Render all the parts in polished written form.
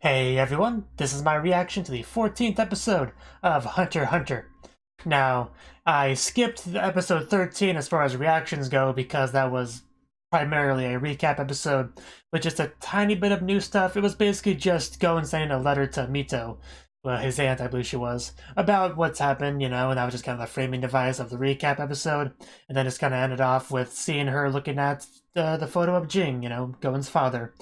Hey everyone, this is my reaction to the 14th episode of Hunter x Hunter. Now, I skipped the episode 13 as far as reactions go because that was primarily a recap episode with just a tiny bit of new stuff. It was basically just Gon sending a letter to Mito, well, his aunt, I believe she was, about what's happened, and that was just kind of the framing device of the recap episode. And then just kind of ended off with seeing her looking at the photo of Jing, Gon's father.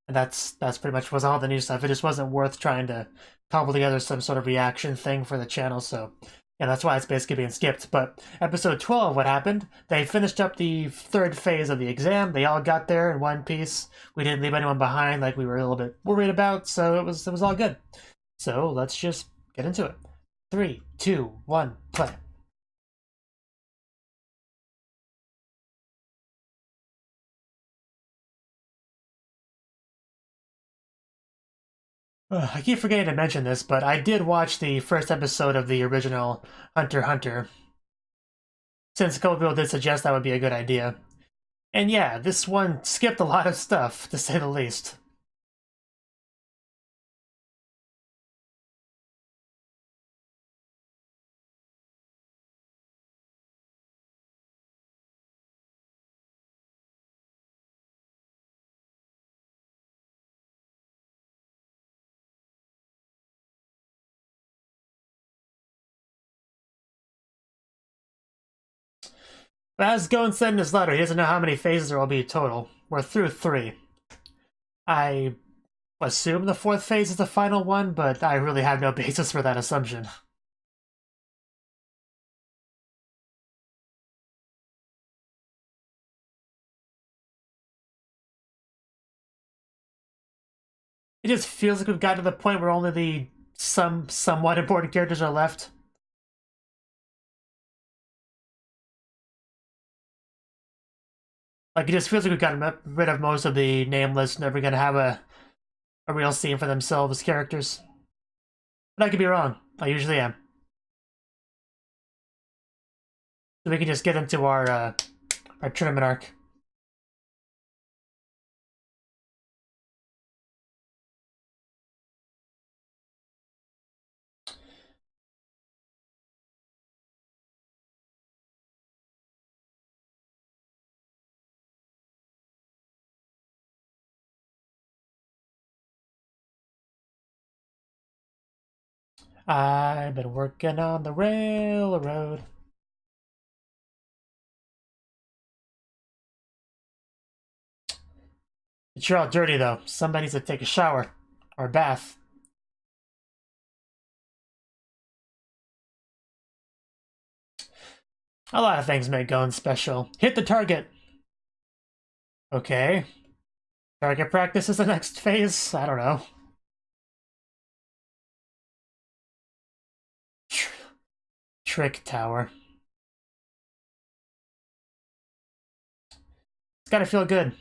And that's pretty much was all the new stuff. It just wasn't worth trying to cobble together some sort of reaction thing for the channel, so yeah, that's why it's basically being skipped. But episode 12, what happened? They finished up the third phase of the exam. They all got there in one piece. We didn't leave anyone behind like we were a little bit worried about, so it was all good. So let's just get into it. 3, 2, 1, play. I keep forgetting to mention this, but I did watch the first episode of the original Hunter x Hunter, since a couple people did suggest that would be a good idea. And yeah, this one skipped a lot of stuff, to say the least. But as Gon said in his letter, he doesn't know how many phases there will be total. We're through 3. I assume the 4th phase is the final one, but I really have no basis for that assumption. It just feels like we've gotten to the point where only the somewhat important characters are left. Like, it just feels like we've gotten rid of most of the nameless, never gonna have a real scene for themselves characters. But I could be wrong. I usually am. So we can just get into our tournament arc. I've been working on the railroad. But you're all dirty though. Somebody needs to take a shower. Or a bath. A lot of things make Gon special. Hit the target! Okay. Target practice is the next phase? I don't know. Trick tower. It's gotta feel good.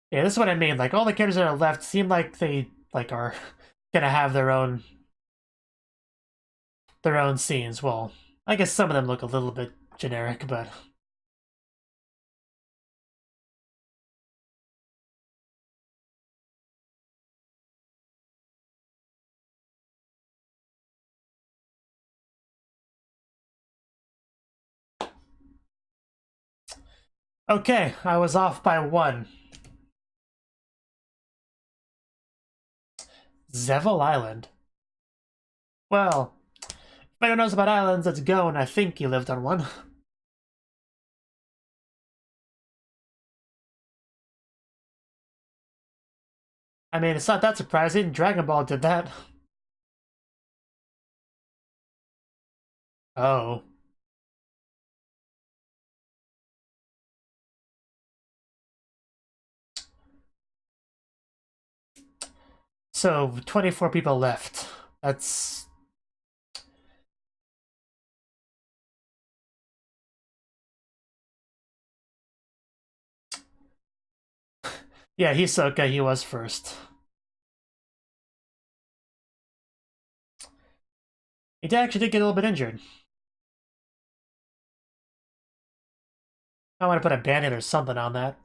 Yeah, this is what I mean. Like, all the characters that are left seem like they, like, are gonna have their own scenes. Well, I guess some of them look a little bit generic, but okay, I was off by 1. Zevel Island. Well, if anyone knows about islands, let's go, and I think he lived on one. I mean, it's not that surprising. Dragon Ball did that. Oh. So, 24 people left. That's... Yeah, Hisoka, he was first. He actually did get a little bit injured. I want to put a band-aid or something on that.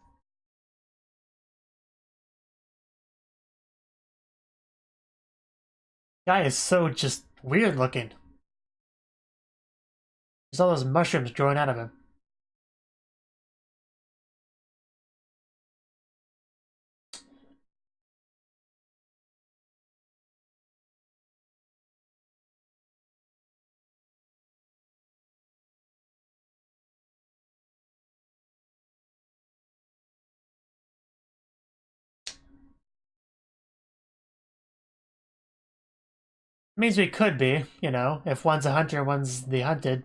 Guy is so just weird looking. There's all those mushrooms growing out of him. Means we could be, you know, if one's a hunter, one's the hunted.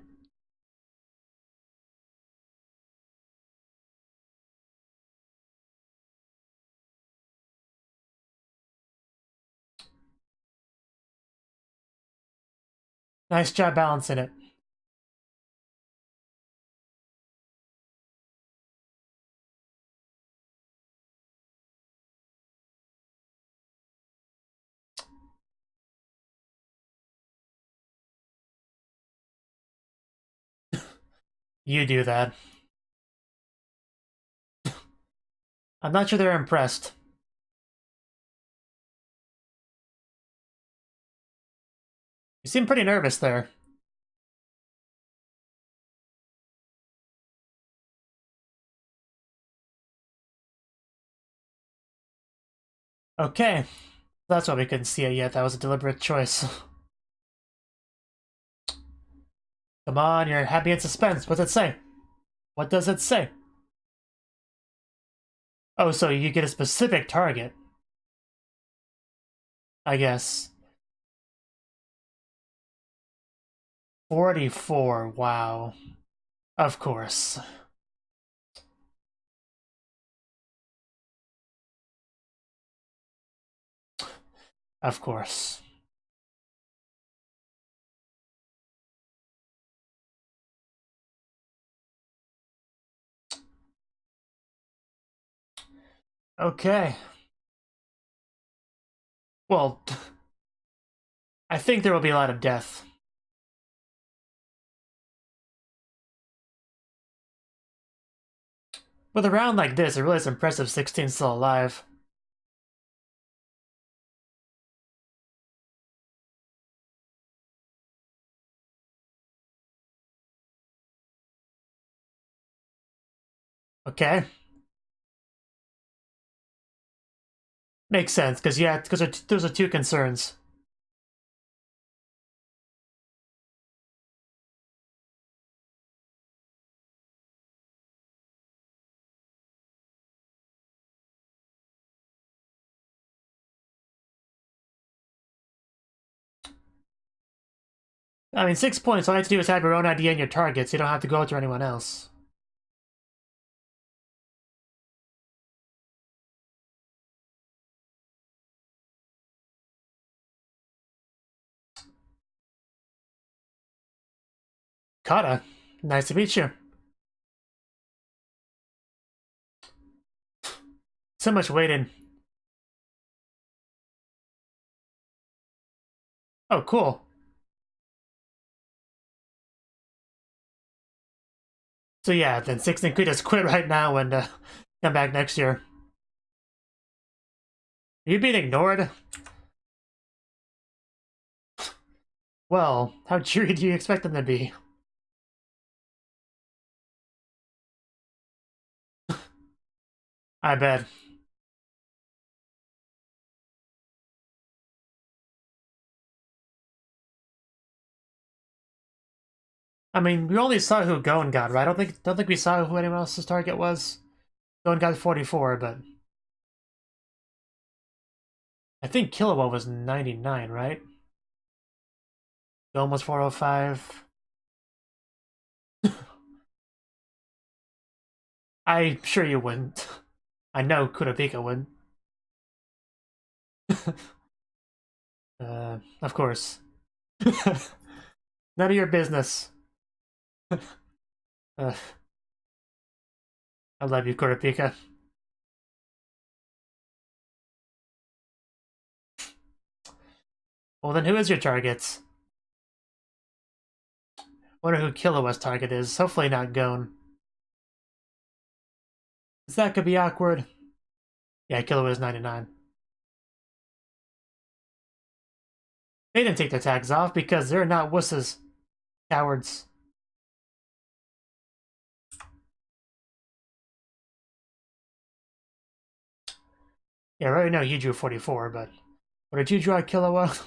Nice job balancing it. You do that. I'm not sure they're impressed. You seem pretty nervous there. Okay. That's why we couldn't see it yet. That was a deliberate choice. Come on, you're happy in suspense. What's it say? What does it say? Oh, so you get a specific target. I guess. 44, wow. Of course. Of course. Okay. Well, I think there will be a lot of death. With a round like this, it really is impressive 16 still alive. Okay. Makes sense, because yeah, because those are two concerns. I mean, 6 points, all you have to do is have your own idea and your targets. You don't have to go through anyone else. Kata, nice to meet you. So much waiting. Oh, cool. So yeah, then 16 could just quit right now and come back next year. Are you being ignored? Well, how cheery do you expect them to be? I bet. I mean, we only saw who Gon got, right? I don't think we saw who anyone else's target was. Gon got 44, but I think Killua was 99, right? Gon was 405. I'm sure you wouldn't. I know Kurapika wouldn't. Of course. None of your business. I love you, Kurapika. Well, then who is your targets? Wonder who Killua's target is. Hopefully not Gon. That could be awkward. Yeah, Killua is 99. They didn't take their tags off because they're not wusses. Cowards. Yeah, right now he drew 44, but what did you draw, Killua?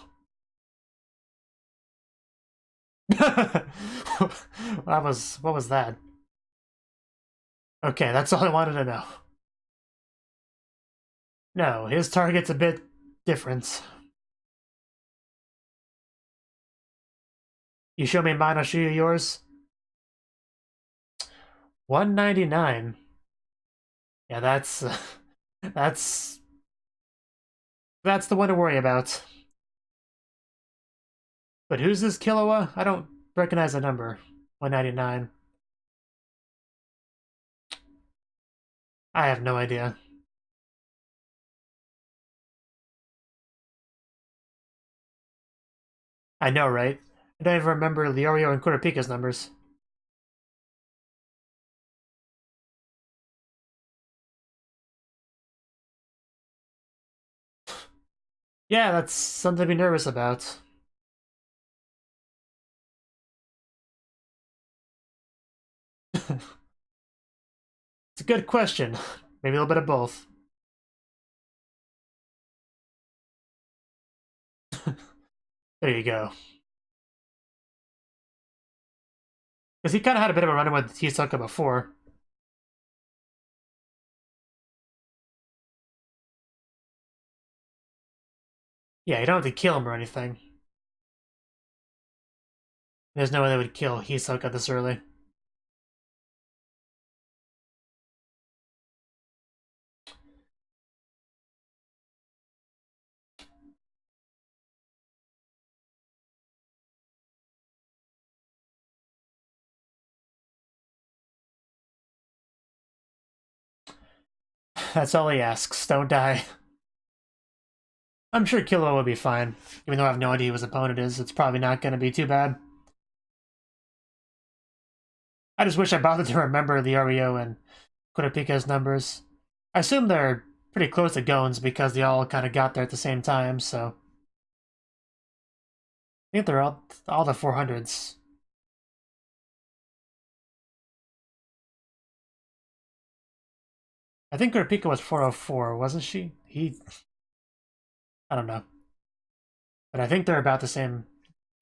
What was that? Okay, that's all I wanted to know. No, his target's a bit different. You show me mine, I'll show you yours. 199. Yeah, that's the one to worry about. But who's this Killua? I don't recognize the number. 199. I have no idea. I know, right? I don't even remember Leorio and Kurapika's numbers. Yeah, that's something to be nervous about. It's a good question. Maybe a little bit of both. There you go. Because he kind of had a bit of a run-in with Hisoka before. Yeah, you don't have to kill him or anything. There's no way they would kill Hisoka this early. That's all he asks. Don't die. I'm sure Killua will be fine. Even though I have no idea who his opponent is, it's probably not going to be too bad. I just wish I bothered to remember the Ryo and Kurapika's numbers. I assume they're pretty close to Gon's because they all kind of got there at the same time, so... I think they're all the 400s. I think Kurapika was 404, wasn't she? I don't know. But I think they're about the same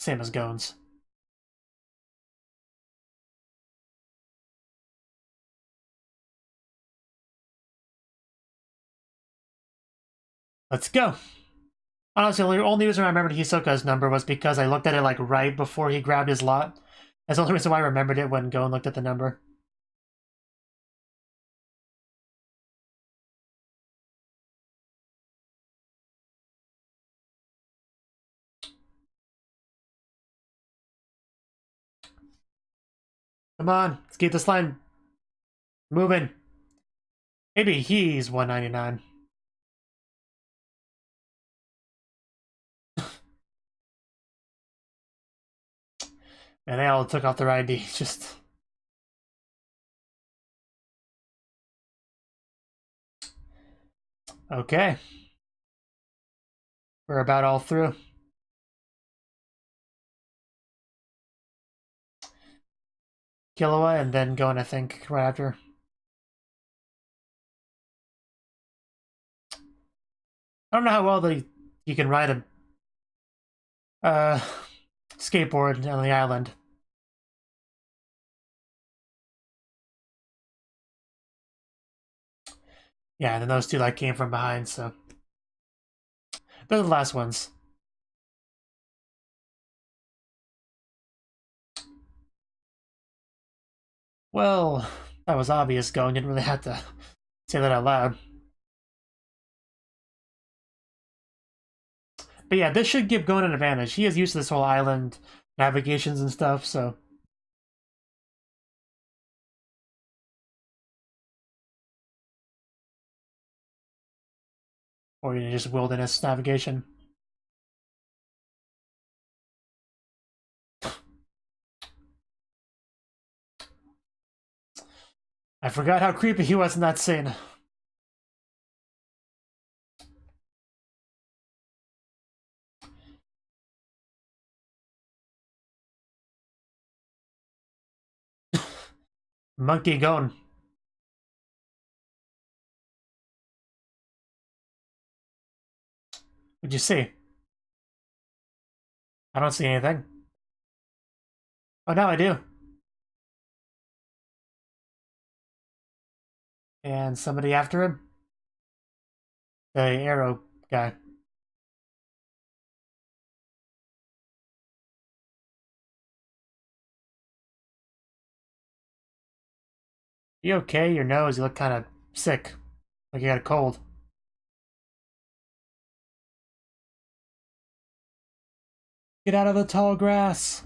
as Gon's. Let's go. Honestly, the only reason I remembered Hisoka's number was because I looked at it like right before he grabbed his lot. That's the only reason why I remembered it when Gon looked at the number. Come on, let's keep this line moving. Maybe he's 199. And they all took off their ID, just... Okay. We're about all through. Killua and then Gon, I think, right after. I don't know how well you can ride a skateboard on the island. Yeah, and then those two like came from behind, so those are the last ones. Well, that was obvious. Gon didn't really have to say that out loud. But yeah, this should give Gon an advantage. He is used to this whole island navigations and stuff, so... Or just wilderness navigation. I forgot how creepy he was in that scene. Monkey Gon. What'd you see? I don't see anything. Oh, now I do. And somebody after him? The arrow guy. You okay? Your nose, you look kind of sick. Like you got a cold. Get out of the tall grass.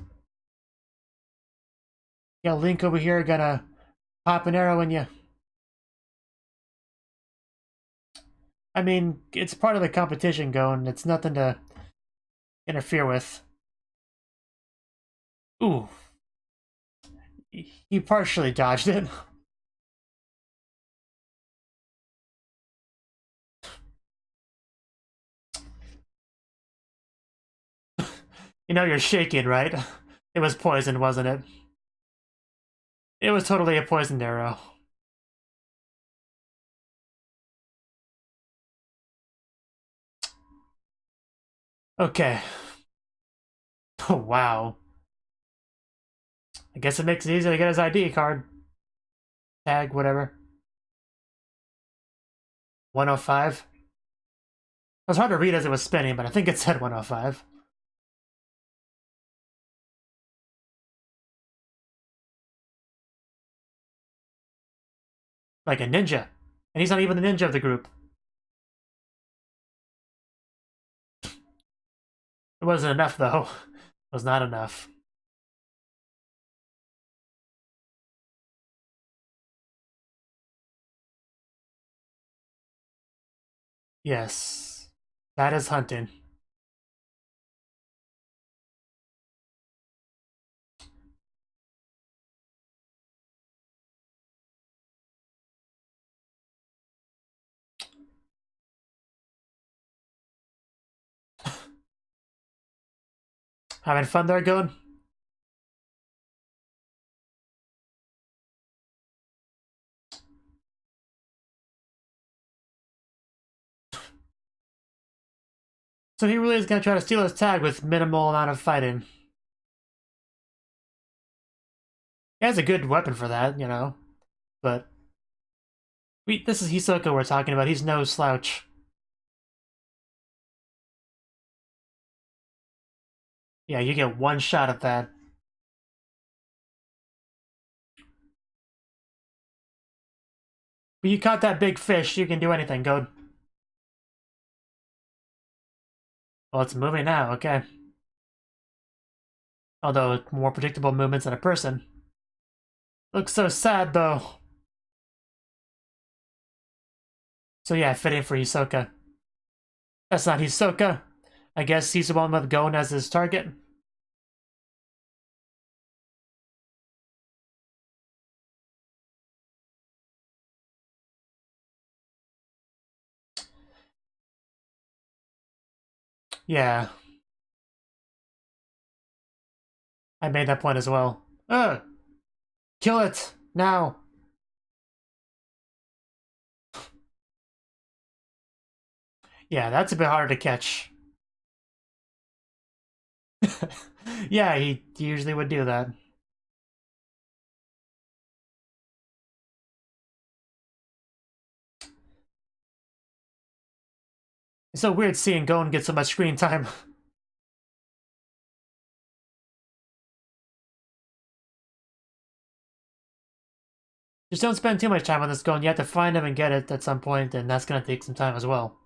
Yeah, Link over here gonna pop an arrow in you. I mean, it's part of the competition going. It's nothing to interfere with. Ooh. He partially dodged it. You know you're shaking, right? It was poisoned, wasn't it? It was totally a poisoned arrow. Okay. Oh, wow. I guess it makes it easy to get his ID card. Tag, whatever. 105. It was hard to read as it was spinning, but I think it said 105. Like a ninja. And he's not even the ninja of the group. It wasn't enough, though. It was not enough. Yes. That is hunting. Having fun there, Gon? So he really is going to try to steal his tag with minimal amount of fighting. He has a good weapon for that, you know. But this is Hisoka we're talking about. He's no slouch. Yeah, you get one shot at that. But you caught that big fish, you can do anything, Gon. Well, it's moving now, okay. Although, more predictable movements than a person. Looks so sad, though. So yeah, fitting for Hisoka. That's not Hisoka. I guess he's the one with Gon as his target. Yeah. I made that point as well. Ugh! Kill it! Now! Yeah, that's a bit harder to catch. Yeah, he usually would do that. It's so weird seeing Gon get so much screen time. Just don't spend too much time on this Gon. You have to find him and get it at some point, and that's gonna take some time as well.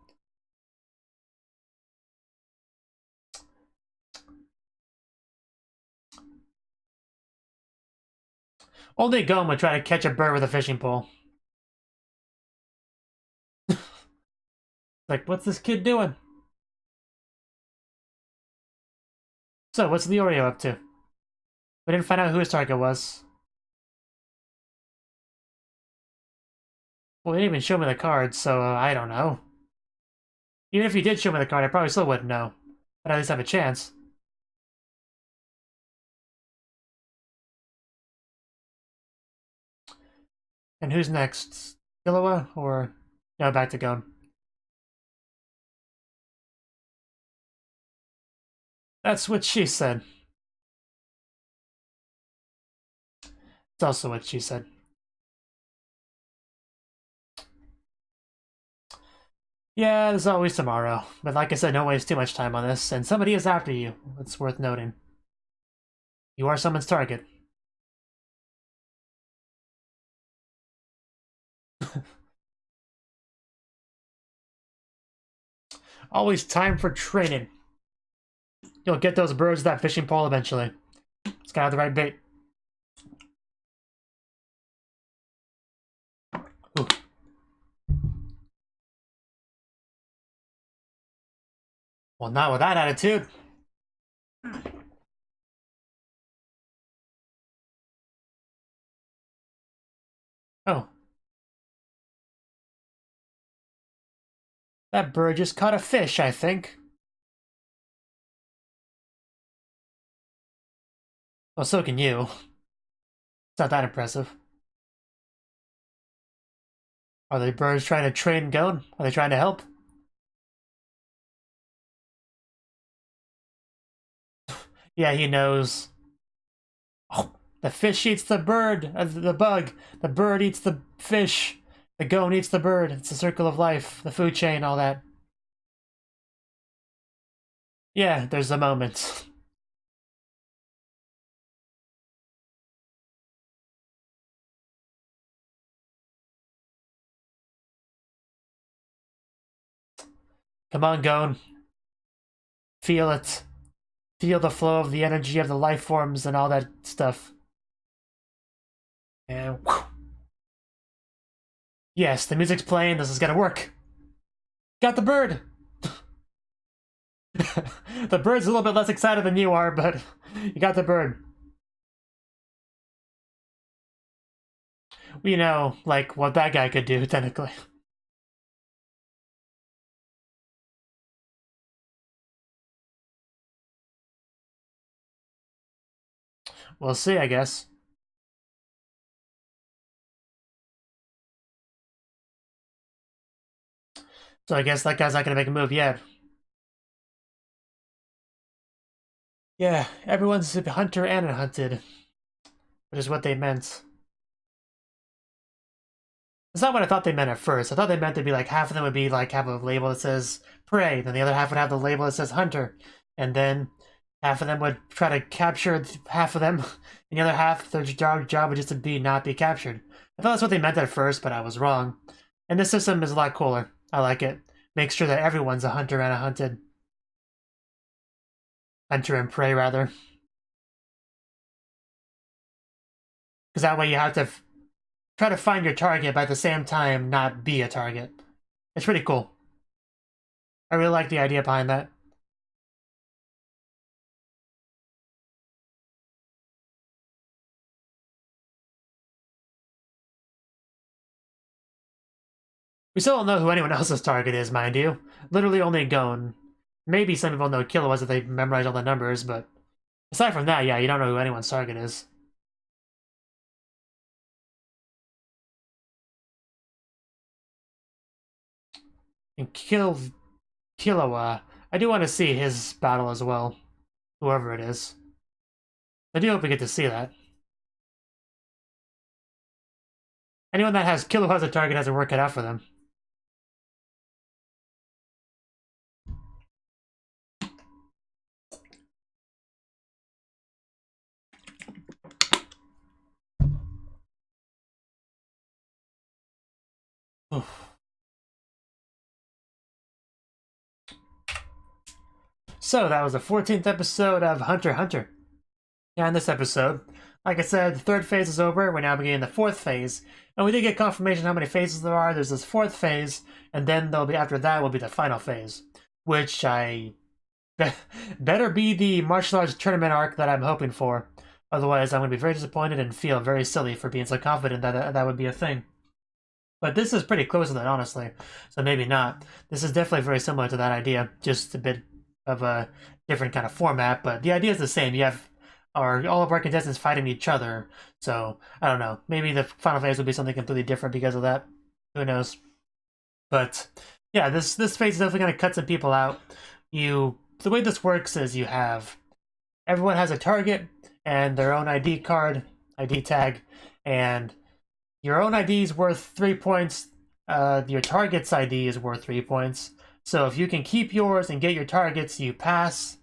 Only Gon would try to catch a bird with a fishing pole. Like, what's this kid doing? So, what's Leorio up to? We didn't find out who his target was. Well, he didn't even show me the card, so I don't know. Even if he did show me the card, I probably still wouldn't know. But at least have a chance. And who's next? Killua or no? Back to Gon. That's what she said. It's also what she said. Yeah, there's always tomorrow. But like I said, don't waste too much time on this. And somebody is after you. It's worth noting. You are someone's target. Always time for training. You'll get those birds that fishing pole eventually. It's gotta have the right bait. Ooh. Well, not with that attitude. Oh. That bird just caught a fish, I think. Well, so can you. It's not that impressive. Are the birds trying to train Gon? Are they trying to help? Yeah, he knows. Oh, the fish eats the bird, the bug. The bird eats the fish. The Gon eats the bird. It's the circle of life, the food chain, all that. Yeah, there's a moment. Come on, Gon. Feel it. Feel the flow of the energy of the life forms and all that stuff. And whew. Yes, the music's playing. This is gonna work. Got the bird. The bird's a little bit less excited than you are, but you got the bird. We know, like, what that guy could do, technically. We'll see, I guess. So I guess that guy's not gonna make a move yet. Yeah, everyone's a hunter and a hunted. Which is what they meant. It's not what I thought they meant at first. I thought they meant to be like, half of them would be like, have a label that says prey, then the other half would have the label that says hunter. And then half of them would try to capture half of them, and the other half, their job would just to be not be captured. I thought that's what they meant at first, but I was wrong. And this system is a lot cooler. I like it. Makes sure that everyone's a hunter and a hunted. Hunter and prey, rather. Because that way you have to try to find your target, but at the same time not be a target. It's pretty cool. I really like the idea behind that. We still don't know who anyone else's target is, mind you. Literally only Gon. Maybe some people know Killua's if they memorize all the numbers, but aside from that, yeah, you don't know who anyone's target is. And Killua, I do want to see his battle as well. Whoever it is. I do hope we get to see that. Anyone that has Killua as a target has to work it out for them. Oof. So that was the 14th episode of Hunter x Hunter. Yeah, in this episode, like I said, the third phase is over. We're now beginning the fourth phase. And we did get confirmation how many phases there are. There's this fourth phase, and then there'll be after that will be the final phase. Which better be the martial arts tournament arc that I'm hoping for. Otherwise, I'm going to be very disappointed and feel very silly for being so confident that that would be a thing. But this is pretty close to that, honestly. So maybe not. This is definitely very similar to that idea. Just a bit of a different kind of format. But the idea is the same. You have or all of our contestants fighting each other. So I don't know. Maybe the final phase will be something completely different because of that. Who knows? But yeah, this phase is definitely going to cut some people out. The way this works is you have everyone has a target and their own ID card, ID tag, and your own ID is worth 3 points. Your target's ID is worth 3 points. So if you can keep yours and get your targets, you pass.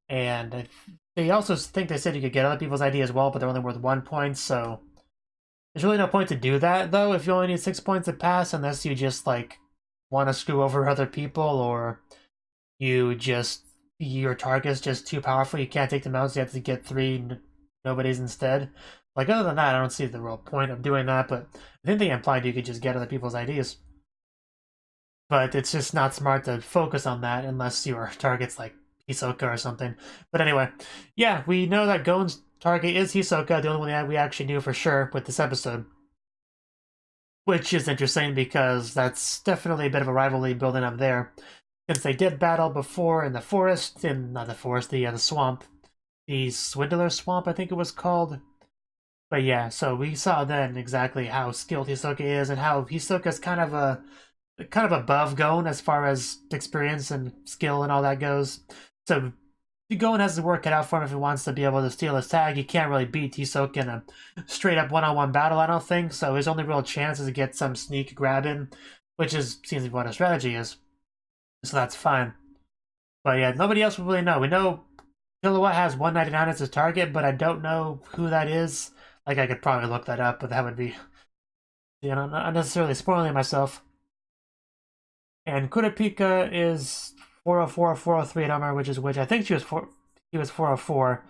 And they also think they said you could get other people's ID as well, but they're only worth 1 point. So there's really no point to do that though if you only need 6 points to pass, unless you just like want to screw over other people, or your target's just too powerful, you can't take them out, so you have to get 3 nobodies instead. Like, other than that, I don't see the real point of doing that, but I think they implied you could just get other people's IDs. But it's just not smart to focus on that unless your target's like Hisoka or something. But anyway, yeah, we know that Gon's target is Hisoka, the only one that we actually knew for sure with this episode. Which is interesting because that's definitely a bit of a rivalry building up there. Since they did battle before in the forest, not the forest, the swamp. The Swindler Swamp, I think it was called. But yeah, so we saw then exactly how skilled Hisoka is, and how Hisoka's kind of above Gon as far as experience and skill and all that goes. So Gon has to work it out for him if he wants to be able to steal his tag. He can't really beat Hisoka in a straight-up one-on-one battle, I don't think. So his only real chance is to get some sneak grab in, which seems to be what his strategy is. So that's fine. But yeah, nobody else will really know. We know Killua has 199 as his target, but I don't know who that is. Like, I could probably look that up, but that would be, not necessarily spoiling myself. And Kurapika is 404 or 403, I don't remember which is which. I think he was 404,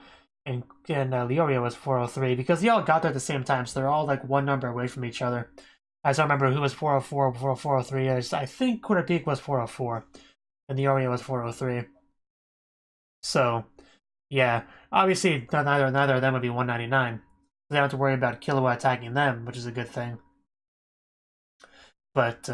and Leorio was 403, because they all got there at the same time, so they're all like one number away from each other. I just don't remember who was 404 or 403. I think Kurapika was 404, and Leorio was 403. So, yeah, obviously neither of them would be 199. They don't have to worry about Killua attacking them, which is a good thing. But,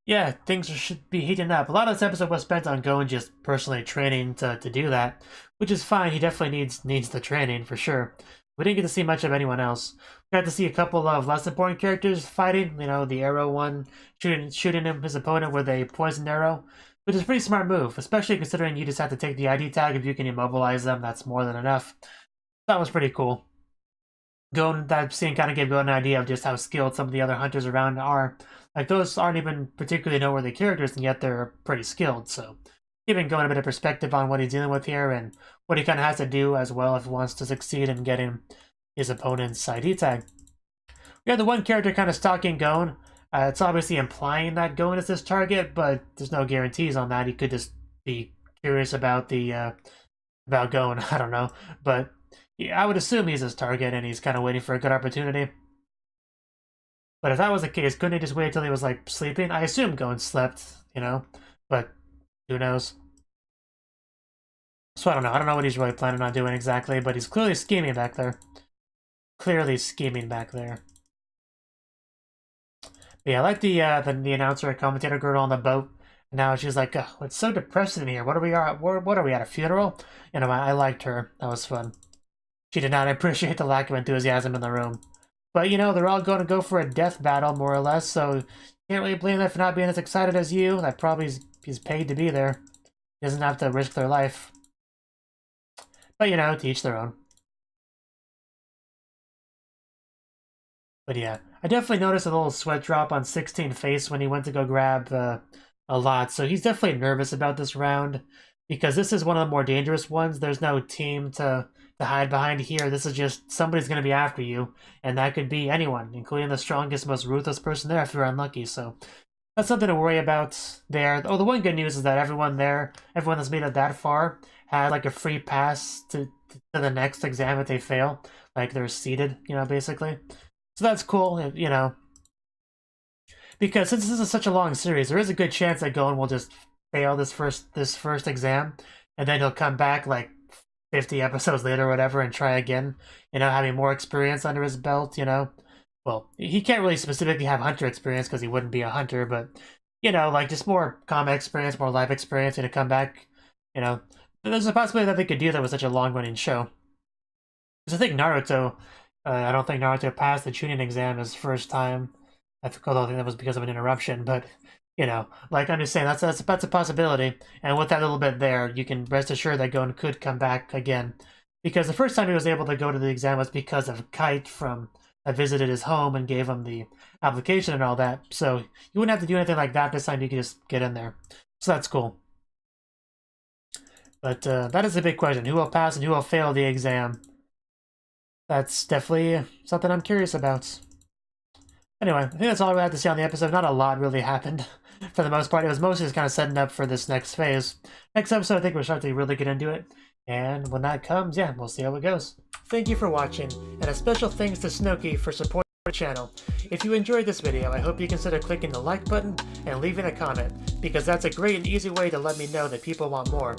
yeah, things should be heating up. A lot of this episode was spent on Gon just personally training to do that, which is fine. He definitely needs the training, for sure. We didn't get to see much of anyone else. We got to see a couple of less important characters fighting. The arrow one, shooting his opponent with a poison arrow, which is a pretty smart move, especially considering you just have to take the ID tag. If you can immobilize them, that's more than enough. That was pretty cool. That scene kind of gave Gon an idea of just how skilled some of the other hunters around are. Like, those aren't even particularly noteworthy characters, and yet they're pretty skilled, so giving Gon a bit of perspective on what he's dealing with here, and what he kind of has to do as well if he wants to succeed in getting his opponent's ID tag. We have the one character kind of stalking Gon. It's obviously implying that Gon is his target, but there's no guarantees on that. He could just be curious about about Gon, I don't know, but yeah, I would assume he's his target and he's kind of waiting for a good opportunity. But if that was the case, couldn't he just wait until he was like sleeping? I assume Gon slept, but who knows? So I don't know. I don't know what he's really planning on doing exactly, but he's clearly scheming back there. Clearly scheming back there. But yeah, I like the announcer and commentator girl on the boat. And now she's like, oh, it's so depressing here. What are we at, a funeral? I liked her. That was fun. She did not appreciate the lack of enthusiasm in the room. But, they're all going to go for a death battle, more or less, so can't really blame them for not being as excited as you. That probably is paid to be there. He doesn't have to risk their life. But, to each their own. But yeah, I definitely noticed a little sweat drop on 16's face when he went to go grab a lot, so he's definitely nervous about this round, because this is one of the more dangerous ones. There's no team to hide behind here. This is just somebody's going to be after you, and that could be anyone, including the strongest, most ruthless person there if you're unlucky. So that's something to worry about there. Oh, the one good news is that everyone that's made it that far, had like a free pass to the next exam if they fail. Like, they're seated, basically. So that's cool, because since this is such a long series, there is a good chance that Gon will just fail this first exam, and then he'll come back like 50 episodes later or whatever and try again, having more experience under his belt, Well, he can't really specifically have hunter experience because he wouldn't be a hunter, but, like just more combat experience, more life experience, and to come back, there's a possibility that they could do that with such a long-running show. Because I think Naruto, I don't think Naruto passed the Chunin exam his first time. I think that was because of an interruption, but you know, like I'm just saying, that's a possibility. And with that little bit there, you can rest assured that Gon could come back again, because the first time he was able to go to the exam was because of Kite from visited his home and gave him the application and all that. So you wouldn't have to do anything like that this time. You could just get in there. So that's cool. But that is a big question: who will pass and who will fail the exam? That's definitely something I'm curious about. Anyway, I think that's all we had to see on the episode. Not a lot really happened. For the most part, it was mostly just kind of setting up for this next phase. Next episode, I think we're starting to really get into it. And when that comes, yeah, we'll see how it goes. Thank you for watching, and a special thanks to Cnouki for supporting the channel. If you enjoyed this video, I hope you consider clicking the like button and leaving a comment, because that's a great and easy way to let me know that people want more.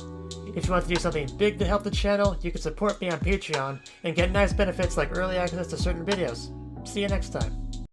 If you want to do something big to help the channel, you can support me on Patreon and get nice benefits like early access to certain videos. See you next time.